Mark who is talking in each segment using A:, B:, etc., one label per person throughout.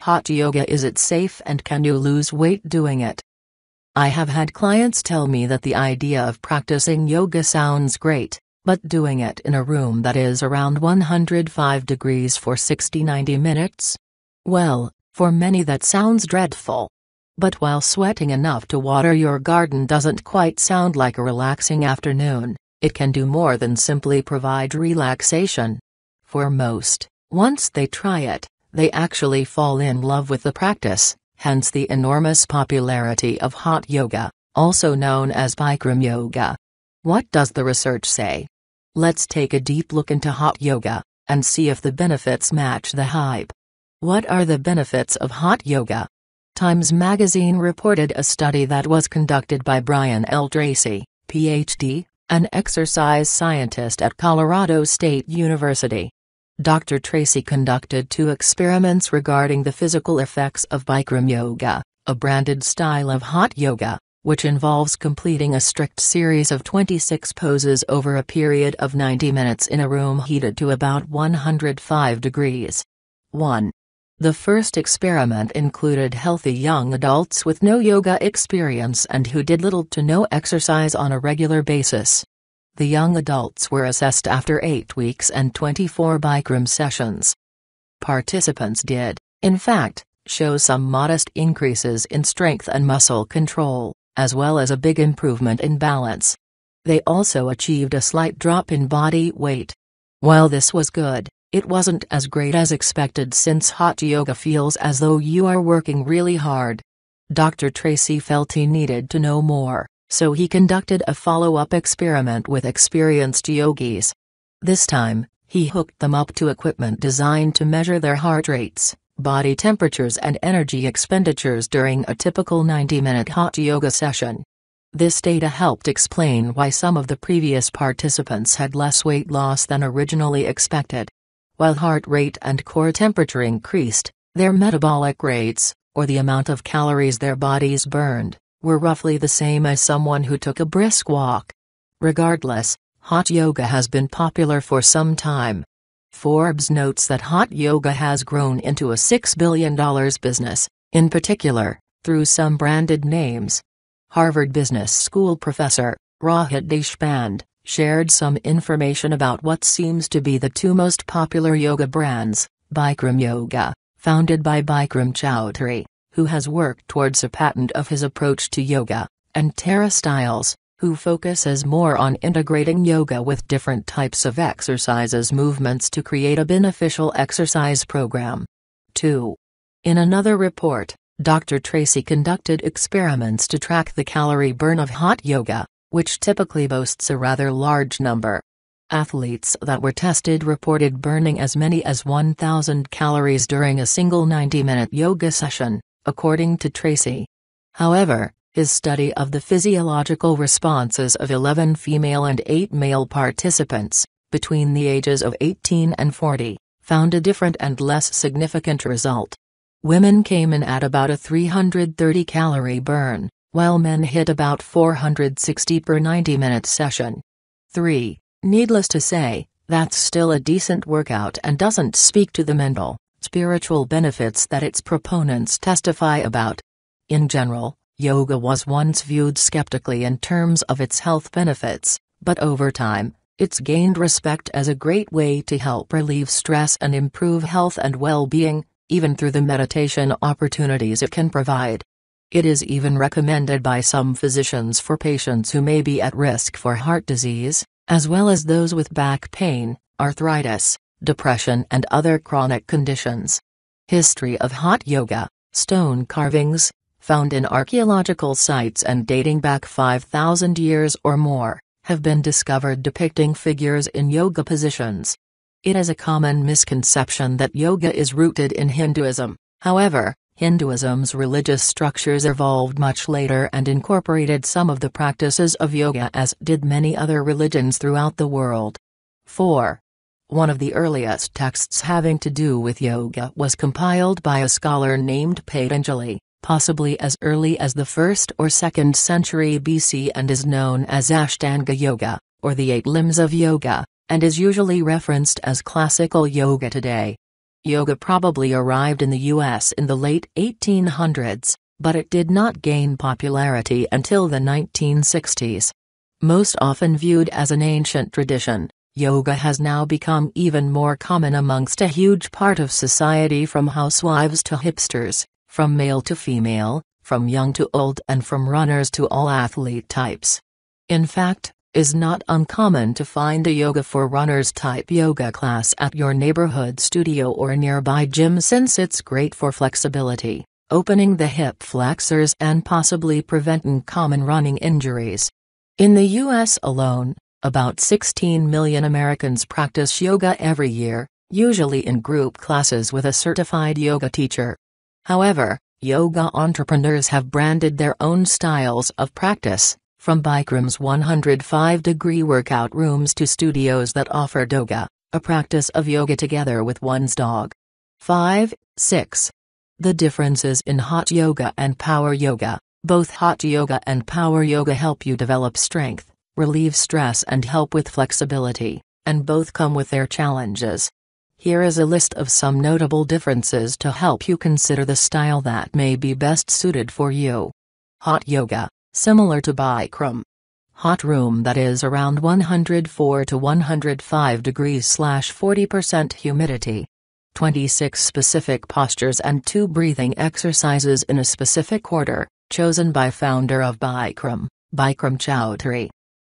A: Hot yoga, is it safe and can you lose weight doing it? I have had clients tell me that the idea of practicing yoga sounds great, but doing it in a room that is around 105 degrees for 60-90 minutes? Well, for many that sounds dreadful. But while sweating enough to water your garden doesn't quite sound like a relaxing afternoon, it can do more than simply provide relaxation. For most, once they try it, they actually fall in love with the practice, hence the enormous popularity of hot yoga, also known as Bikram yoga. What does the research say? Let's take a deep look into hot yoga, and see if the benefits match the hype. What are the benefits of hot yoga? Times magazine reported a study that was conducted by Brian L. Tracy, Ph.D., an exercise scientist at Colorado State University. Dr. Tracy conducted 2 experiments regarding the physical effects of Bikram yoga, a branded style of hot yoga, which involves completing a strict series of 26 poses over a period of 90 minutes in a room heated to about 105 degrees. 1. The first experiment included healthy young adults with no yoga experience and who did little to no exercise on a regular basis. The young adults were assessed after 8 weeks and 24 Bikram sessions. Participants did, in fact, show some modest increases in strength and muscle control, as well as a big improvement in balance. They also achieved a slight drop in body weight. While this was good, it wasn't as great as expected since hot yoga feels as though you are working really hard. Dr. Tracy felt he needed to know more, so he conducted a follow-up experiment with experienced yogis. This time, he hooked them up to equipment designed to measure their heart rates, body temperatures and energy expenditures during a typical 90-minute hot yoga session. This data helped explain why some of the previous participants had less weight loss than originally expected. While heart rate and core temperature increased, their metabolic rates, or the amount of calories their bodies burned, were roughly the same as someone who took a brisk walk. Regardless, hot yoga has been popular for some time. Forbes notes that hot yoga has grown into a $6 billion business, in particular, through some branded names. Harvard Business School professor, Rohit Deshpande, shared some information about what seems to be the 2 most popular yoga brands, Bikram Yoga, founded by Bikram Choudhury, who has worked towards a patent of his approach to yoga, and Tara Stiles, who focuses more on integrating yoga with different types of exercises movements to create a beneficial exercise program. 2. In another report, Dr. Tracy conducted experiments to track the calorie burn of hot yoga, which typically boasts a rather large number. Athletes that were tested reported burning as many as 1,000 calories during a single 90-minute yoga session, according to Tracy. However, his study of the physiological responses of 11 female and 8 male participants, between the ages of 18 and 40, found a different and less significant result. Women came in at about a 330-calorie burn, while men hit about 460 per 90-minute session. 3. Needless to say, that's still a decent workout and doesn't speak to the mental, spiritual benefits that its proponents testify about. In general, yoga was once viewed skeptically in terms of its health benefits, but over time, it's gained respect as a great way to help relieve stress and improve health and well-being, even through the meditation opportunities it can provide. It is even recommended by some physicians for patients who may be at risk for heart disease, as well as those with back pain, arthritis, depression and other chronic conditions. History of hot yoga, stone carvings, found in archaeological sites and dating back 5,000 years or more, have been discovered depicting figures in yoga positions. It is a common misconception that yoga is rooted in Hinduism. However, Hinduism's religious structures evolved much later and incorporated some of the practices of yoga, as did many other religions throughout the world. 4. One of the earliest texts having to do with yoga was compiled by a scholar named Patanjali, possibly as early as the 1st or 2nd century BC, and is known as Ashtanga Yoga, or the 8 limbs of yoga, and is usually referenced as classical yoga today. Yoga probably arrived in the US in the late 1800s, but it did not gain popularity until the 1960s. Most often viewed as an ancient tradition, yoga has now become even more common amongst a huge part of society, from housewives to hipsters, from male to female, from young to old, and from runners to all athlete types. In fact, is not uncommon to find a yoga for runners type yoga class at your neighborhood studio or nearby gym, since it's great for flexibility, opening the hip flexors and possibly preventing common running injuries. In the US alone, about 16 million Americans practice yoga every year, usually in group classes with a certified yoga teacher. However, yoga entrepreneurs have branded their own styles of practice, from Bikram's 105-degree workout rooms to studios that offer doga, a practice of yoga together with one's dog. 5. 6. The differences in hot yoga and power yoga. Both hot yoga and power yoga help you develop strength, relieve stress and help with flexibility, and both come with their challenges. Here is a list of some notable differences to help you consider the style that may be best suited for you. Hot yoga, similar to Bikram. Hot room, that is around 104 to 105 degrees/40% humidity. 26 specific postures and 2 breathing exercises in a specific order, chosen by founder of Bikram, Bikram Chaudhary.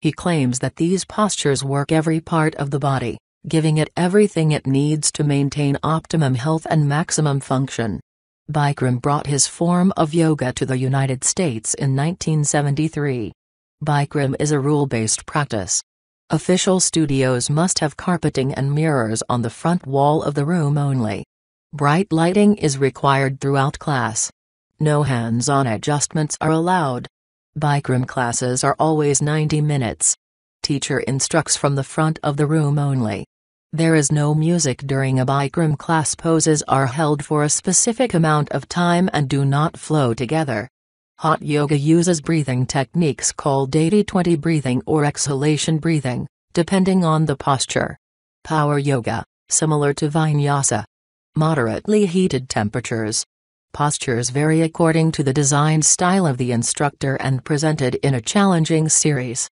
A: He claims that these postures work every part of the body, giving it everything it needs to maintain optimum health and maximum function. Bikram brought his form of yoga to the United States in 1973. Bikram is a rule-based practice. Official studios must have carpeting and mirrors on the front wall of the room only. Bright lighting is required throughout class. No hands-on adjustments are allowed. Bikram classes are always 90 minutes. Teacher instructs from the front of the room only. There is no music during a Bikram class. Poses are held for a specific amount of time and do not flow together. Hot yoga uses breathing techniques called 80-20 breathing or exhalation breathing, depending on the posture. Power yoga, similar to vinyasa. Moderately heated temperatures. Postures vary according to the design style of the instructor and presented in a challenging series.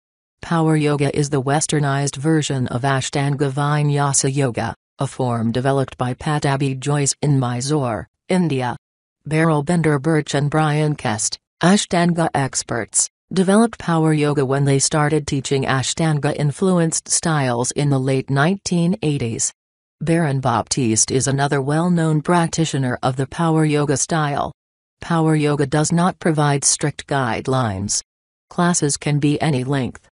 A: Power yoga is the westernized version of Ashtanga Vinyasa yoga, a form developed by Pattabhi Jois in Mysore, India. Beryl Bender Birch and Brian Kest, Ashtanga experts, developed power yoga when they started teaching Ashtanga-influenced styles in the late 1980s. Baron Baptiste is another well-known practitioner of the power yoga style. Power yoga does not provide strict guidelines. Classes can be any length.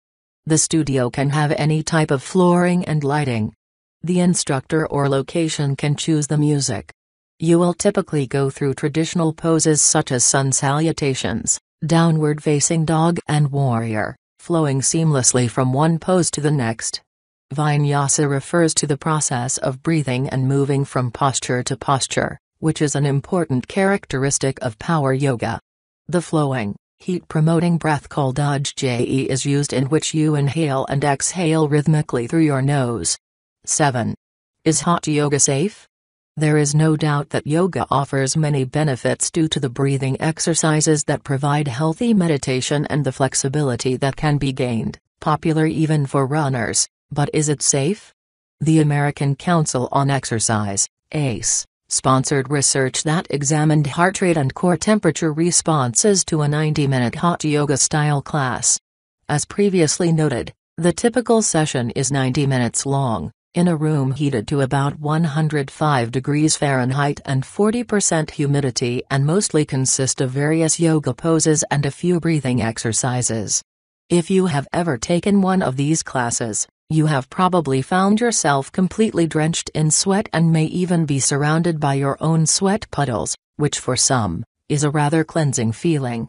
A: The studio can have any type of flooring and lighting. The instructor or location can choose the music. You will typically go through traditional poses such as sun salutations, downward facing dog and warrior, flowing seamlessly from one pose to the next. Vinyasa refers to the process of breathing and moving from posture to posture, which is an important characteristic of power yoga. The flowing, heat-promoting breath called ujjayi is used, in which you inhale and exhale rhythmically through your nose. 7. Is hot yoga safe? There is no doubt that yoga offers many benefits due to the breathing exercises that provide healthy meditation and the flexibility that can be gained, popular even for runners, but is it safe? The American Council on Exercise, ACE, sponsored research that examined heart rate and core temperature responses to a 90-minute hot yoga style class. As previously noted, the typical session is 90 minutes long, in a room heated to about 105 degrees Fahrenheit and 40% humidity, and mostly consist of various yoga poses and a few breathing exercises. If you have ever taken one of these classes, you have probably found yourself completely drenched in sweat and may even be surrounded by your own sweat puddles, which for some, is a rather cleansing feeling.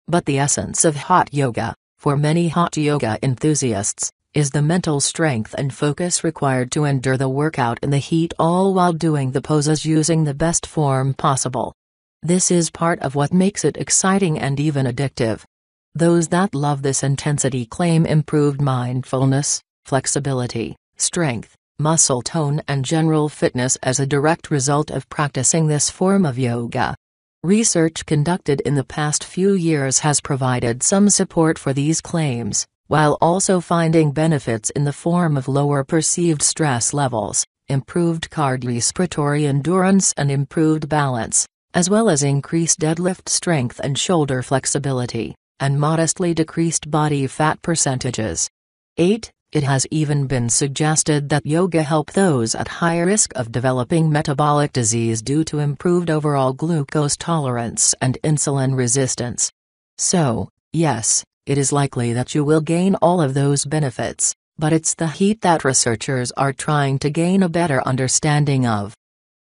A: But the essence of hot yoga, for many hot yoga enthusiasts, is the mental strength and focus required to endure the workout in the heat, all while doing the poses using the best form possible. This is part of what makes it exciting and even addictive. Those that love this intensity claim improved mindfulness, flexibility, strength, muscle tone and general fitness as a direct result of practicing this form of yoga. Research conducted in the past few years has provided some support for these claims, while also finding benefits in the form of lower perceived stress levels, improved cardiorespiratory endurance and improved balance, as well as increased deadlift strength and shoulder flexibility, and modestly decreased body fat percentages. 8. It has even been suggested that yoga help those at high risk of developing metabolic disease due to improved overall glucose tolerance and insulin resistance. So, yes, it is likely that you will gain all of those benefits, but it's the heat that researchers are trying to gain a better understanding of.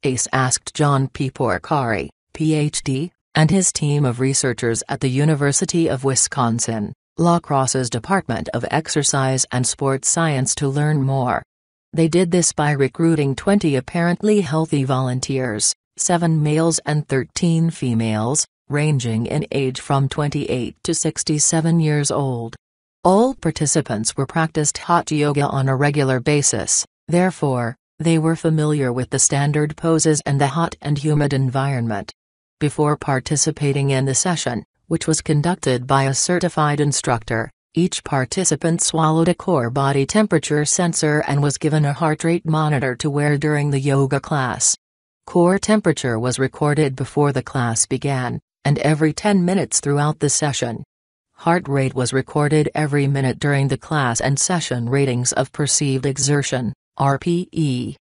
A: ACE asked John P. Porcari, Ph.D., and his team of researchers at the University of Wisconsin, La Crosse's Department of Exercise and Sports Science to learn more. They did this by recruiting 20 apparently healthy volunteers, 7 males and 13 females, ranging in age from 28 to 67 years old. All participants were practiced hot yoga on a regular basis, therefore, they were familiar with the standard poses and the hot and humid environment. Before participating in the session, which was conducted by a certified instructor, each participant swallowed a core body temperature sensor and was given a heart rate monitor to wear during the yoga class. Core temperature was recorded before the class began, and every 10 minutes throughout the session. Heart rate was recorded every minute during the class and session ratings of perceived exertion, RPE.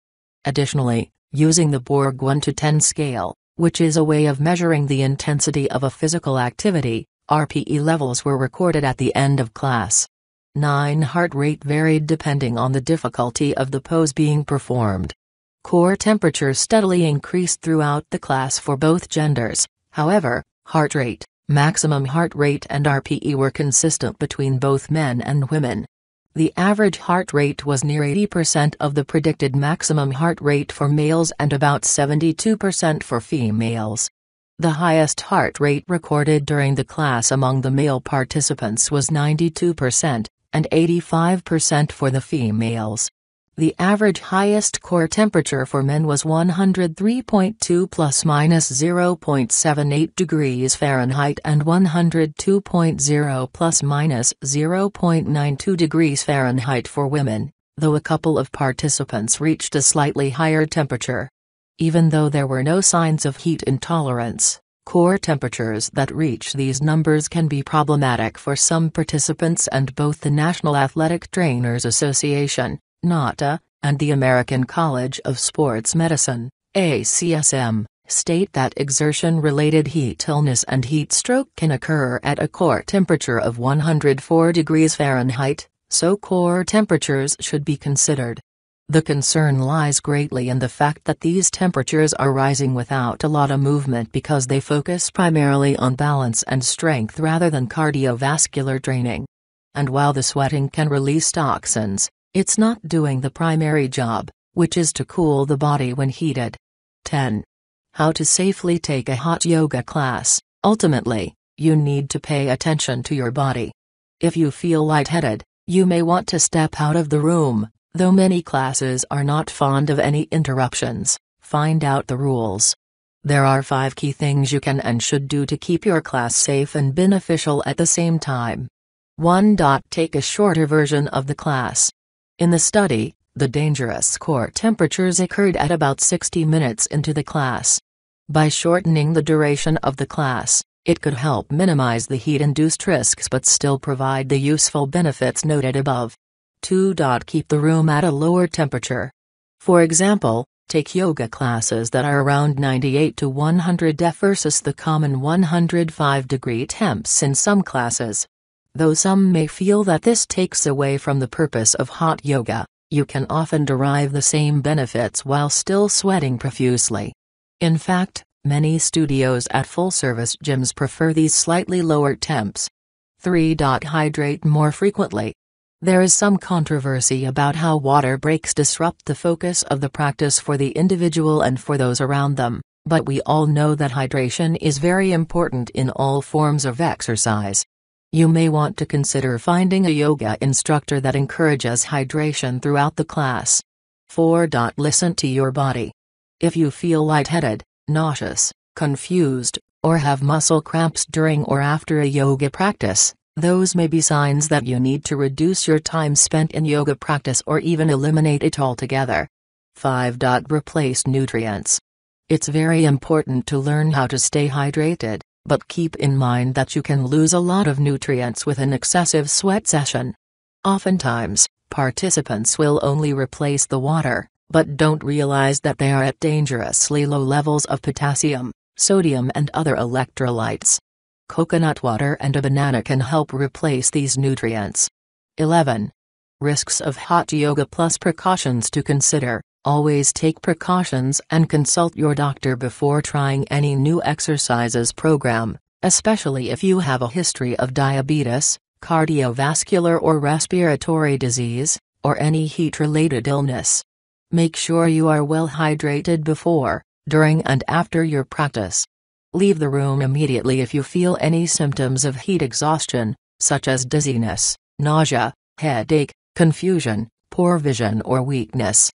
A: Additionally, using the Borg 1 to 10 scale, which is a way of measuring the intensity of a physical activity, RPE levels were recorded at the end of class. 9. Heart rate varied depending on the difficulty of the pose being performed. Core temperature steadily increased throughout the class for both genders, however, heart rate, maximum heart rate and RPE were consistent between both men and women. The average heart rate was near 80% of the predicted maximum heart rate for males and about 72% for females. The highest heart rate recorded during the class among the male participants was 92%, and 85% for the females. The average highest core temperature for men was 103.2 ± 0.78 degrees Fahrenheit and 102.0 ± 0.92 degrees Fahrenheit for women, though a couple of participants reached a slightly higher temperature. Even though there were no signs of heat intolerance, core temperatures that reach these numbers can be problematic for some participants, and both the National Athletic Trainers Association, NATA, and the American College of Sports Medicine, ACSM, state that exertion-related heat illness and heat stroke can occur at a core temperature of 104 degrees Fahrenheit, so core temperatures should be considered. The concern lies greatly in the fact that these temperatures are rising without a lot of movement because they focus primarily on balance and strength rather than cardiovascular training. And while the sweating can release toxins, it's not doing the primary job, which is to cool the body when heated. 10. How to safely take a hot yoga class. Ultimately, you need to pay attention to your body. If you feel lightheaded, you may want to step out of the room, though many classes are not fond of any interruptions. Find out the rules. There are 5 key things you can and should do to keep your class safe and beneficial at the same time. 1. Take a shorter version of the class. In the study, the dangerous core temperatures occurred at about 60 minutes into the class. By shortening the duration of the class, it could help minimize the heat-induced risks but still provide the useful benefits noted above. 2. Keep the room at a lower temperature. For example, take yoga classes that are around 98 to 100 degrees versus the common 105-degree temps in some classes. Though some may feel that this takes away from the purpose of hot yoga, you can often derive the same benefits while still sweating profusely. In fact, many studios at full-service gyms prefer these slightly lower temps. 3. Hydrate more frequently. There is some controversy about how water breaks disrupt the focus of the practice for the individual and for those around them, but we all know that hydration is very important in all forms of exercise. You may want to consider finding a yoga instructor that encourages hydration throughout the class. 4. Listen to your body. If you feel lightheaded, nauseous, confused, or have muscle cramps during or after a yoga practice, those may be signs that you need to reduce your time spent in yoga practice or even eliminate it altogether. 5. Replace nutrients. It's very important to learn how to stay hydrated, but keep in mind that you can lose a lot of nutrients with an excessive sweat session. Oftentimes, participants will only replace the water, but don't realize that they are at dangerously low levels of potassium, sodium and other electrolytes. Coconut water and a banana can help replace these nutrients. 11. Risks of hot yoga plus precautions to consider. Always take precautions and consult your doctor before trying any new exercises program, especially if you have a history of diabetes, cardiovascular or respiratory disease, or any heat-related illness. Make sure you are well hydrated before, during and after your practice. Leave the room immediately if you feel any symptoms of heat exhaustion, such as dizziness, nausea, headache, confusion, poor vision or weakness.